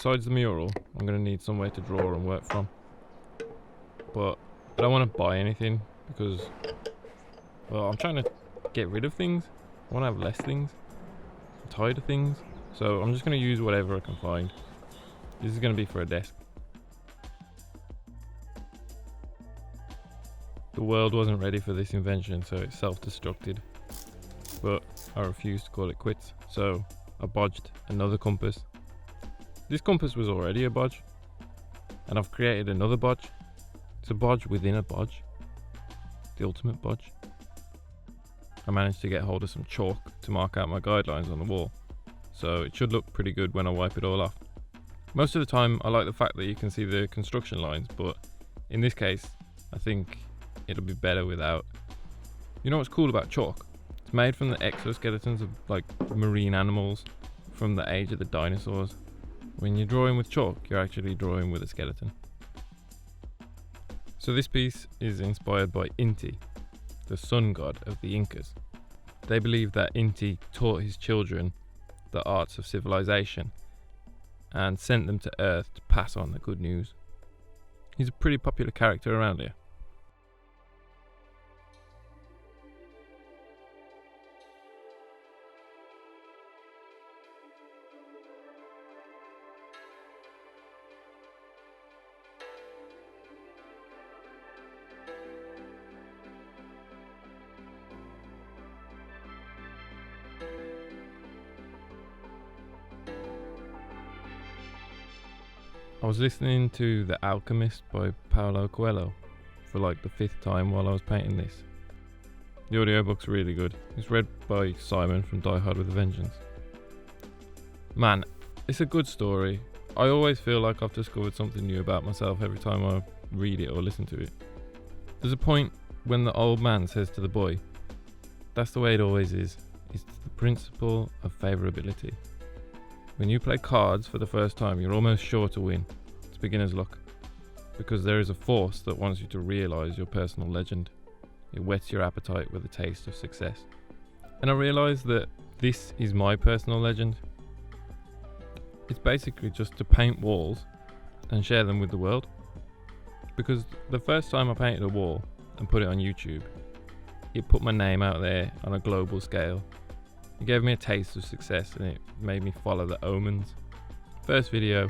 besides the mural, I'm going to need somewhere to draw and work from. But I don't want to buy anything because, well, I'm trying to get rid of things. I want to have less things. I'm tired of things. So I'm just going to use whatever I can find. This is going to be for a desk. The world wasn't ready for this invention, so it self-destructed. But I refused to call it quits, so I bodged another compass. This compass was already a bodge, and I've created another bodge. It's a bodge within a bodge. The ultimate bodge. I managed to get hold of some chalk to mark out my guidelines on the wall, so it should look pretty good when I wipe it all off. Most of the time I like the fact that you can see the construction lines, but in this case I think it'll be better without. You know what's cool about chalk? It's made from the exoskeletons of like marine animals from the age of the dinosaurs. When you're drawing with chalk, you're actually drawing with a skeleton. So this piece is inspired by Inti, the sun god of the Incas. They believe that Inti taught his children the arts of civilization and sent them to Earth to pass on the good news. He's a pretty popular character around here. I was listening to The Alchemist by Paulo Coelho for like the 5th time while I was painting this. The audiobook's really good. It's read by Simon from Die Hard with a Vengeance. Man, it's a good story. I always feel like I've discovered something new about myself every time I read it or listen to it. There's a point when the old man says to the boy, "That's the way it always is. It's the principle of favourability. When you play cards for the first time, you're almost sure to win. It's beginner's luck. Because there is a force that wants you to realise your personal legend. It whets your appetite with a taste of success." And I realised that this is my personal legend. It's basically just to paint walls and share them with the world. Because the first time I painted a wall and put it on YouTube, it put my name out there on a global scale. It gave me a taste of success and it made me follow the omens. First video,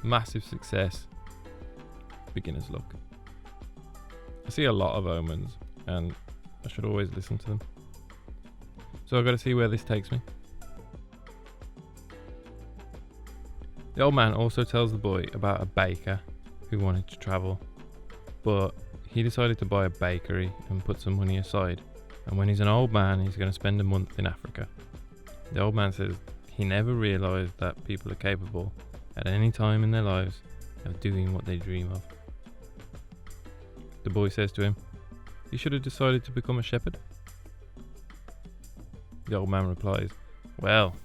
massive success, beginner's luck. I see a lot of omens and I should always listen to them. So I've got to see where this takes me. The old man also tells the boy about a baker who wanted to travel, but he decided to buy a bakery and put some money aside. And when he's an old man, he's going to spend a month in Africa. The old man says he never realised that people are capable at any time in their lives of doing what they dream of. The boy says to him, "You should have decided to become a shepherd." The old man replies, "Well,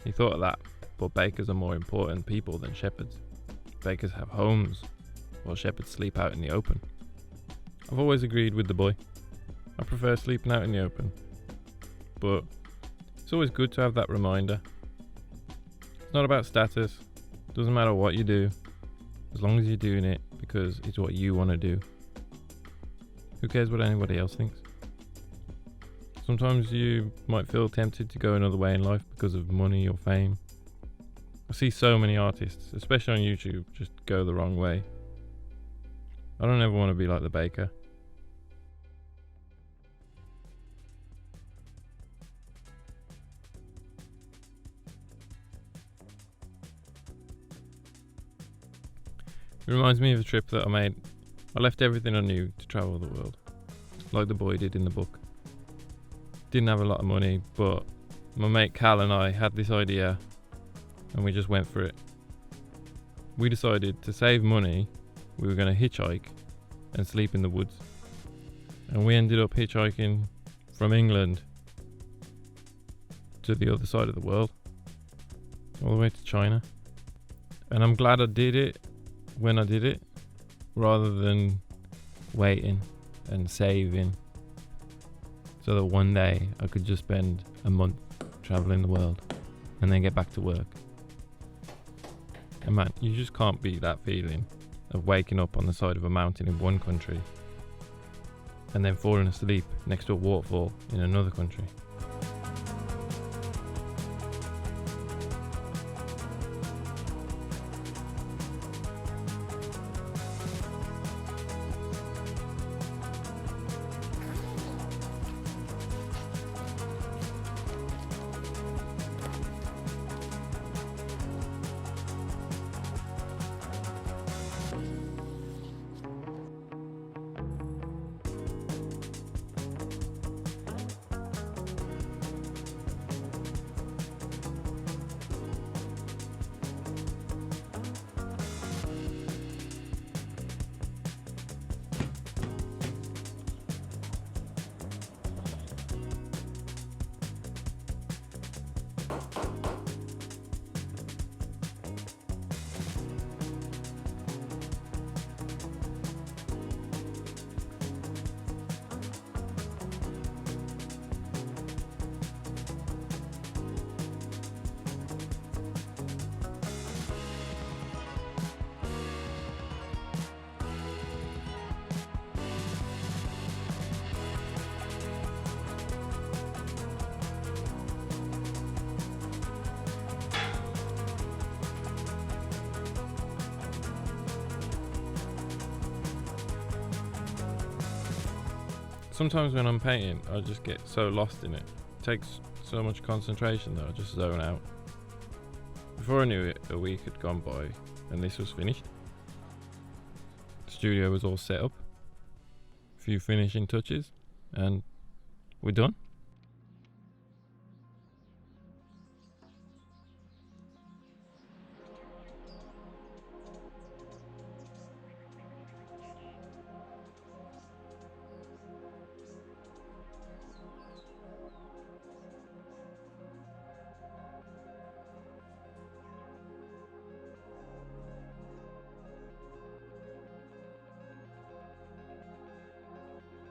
he thought of that, but bakers are more important people than shepherds. Bakers have homes, while shepherds sleep out in the open." I've always agreed with the boy. I prefer sleeping out in the open, but it's always good to have that reminder. It's not about status. Doesn't matter what you do, as long as you're doing it because it's what you want to do. Who cares what anybody else thinks? Sometimes you might feel tempted to go another way in life because of money or fame. I see so many artists, especially on YouTube, just go the wrong way. I don't ever want to be like the baker. It reminds me of a trip that I made. I left everything I knew to travel the world, like the boy did in the book. Didn't have a lot of money, but my mate Cal and I had this idea and we just went for it. We decided to save money, we were going to hitchhike and sleep in the woods. And we ended up hitchhiking from England to the other side of the world, all the way to China. And I'm glad I did it when I did it, rather than waiting and saving so that one day I could just spend a month traveling the world and then get back to work. And man, you just can't beat that feeling of waking up on the side of a mountain in one country and then falling asleep next to a waterfall in another country. Sometimes when I'm painting, I just get so lost in it. It takes so much concentration that I just zone out. Before I knew it, a week had gone by and this was finished. The studio was all set up, a few finishing touches, and we're done.